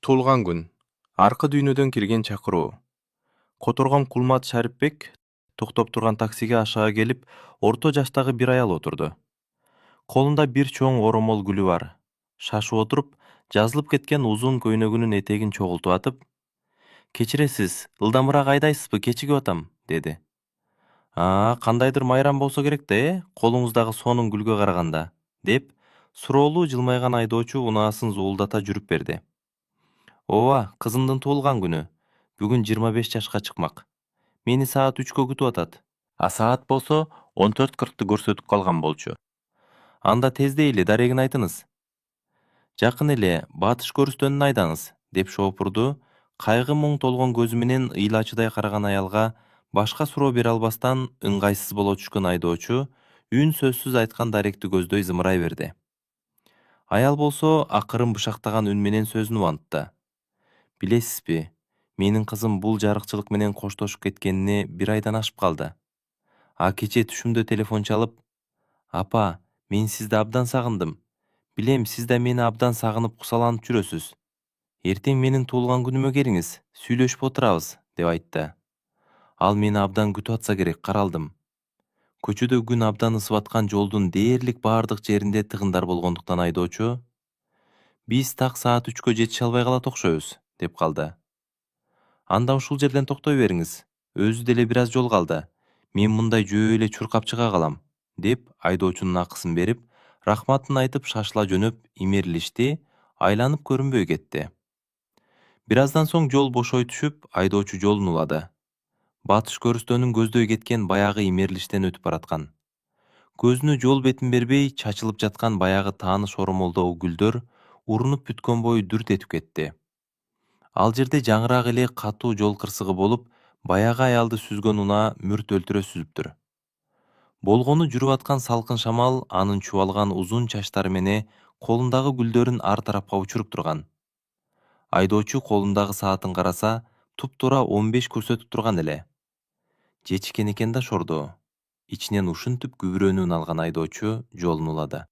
Туулган күн. Аркы дүйнөдөн кирген чакыруу. Которгон Кулмат Шарипбек токтоп турган таксиге ашыга келип, орто жаштагы бир аял отурду. Колунда бир чоң оромол гүлү бар. Шашып отуруп, жазылып кеткен узун көйнөгүнүн этегин чогултуп атып, "Кечиресиз, ылдамыраак айдайсызбы, кечигип атам", деди. Кандайдыр майрам болсо керек да, колуңуздагы сонун гүлгө караганда", деп суроолуу жылмайган айдоочу унаасын зуулдата жүрүп берди. "Ооба, кызымдын туулган күнү. Бүгүн 25 жашка чыкмак. Мени саат 3кө күтүп атат. А саат болсо 14:40 көрсөтүп калган болчу. Анда тездей эле дарегин айтыңыз. Жакын эле батыш көрүстөнүн айдаңыз", деп шоопурду кайгы мұң толгон көзү менен ыйлачыдай караган аялга башка суроо бере албастан ыңгайсыз боло түшкөн айдоочу үн сөзсүз айткан даректи көздөй зымырай берди. Аял болсо акырын бышактаган үн менен сөзүн улантты. "Билесизби, менин кызым бул жарыкчылык менен коштошуп кеткенине бир айдан ашып калды. Кечээ түшүмдө телефон чалып, "Апа, мен сизди абдан сагындым. Билем, сиз да мени абдан сагынып кусаланып жүрөсүз. Эртең менин туулган күнүмө келиңиз, сүйлөшүп отурабыз", деп айтты. Ал мени абдан күтүп атса керек, каралдым. Көчөдө күн абдан ысып аткан жолдун дээрлик баардык жеринде тыгындар болгондуктан айдоочу "Биз так саат 3кө жетише албай калат окшойбуз", деп калды. "Анда ушул жерден токтой бериңиз. Өзү деле бир аз жол калды. Мен мындай жөө эле чуркап чыга калам", деп айдоочунун акысын берип, рахматын айтып шашыла жөнөп имерилишти, айланып көрүнбөй кетти. Бир аздан соң жол бошой түшүп, айдоочу жолун улады. Батыш көрүстөнүн көздөй кеткен баягы имерилиштен өтүп бараткан. Көзүнө жол бетин бербей чачылып жаткан баягы тааныш оромолдогу гүлдөр урунуп бүткөн бою дүрт этип кетти. Ал жерде жаңыраак эле катуу жол кырсыгы болуп, баягы аялды сүзгөн унаа мүрт өлтүрө сүзүптүр. Болгону жүрүп аткан салкын шамал анын чубалган узун чачтары менен колундагы гүлдөрүн ар тарапка учуруп турган. Айдоочу колундагы саатын караса, туп-туура 15 көрсөтүп турган эле. Жечикен экен да шордоо. Ичинен ушинтип күбүрөөнүн алган айдоочу жолун улады.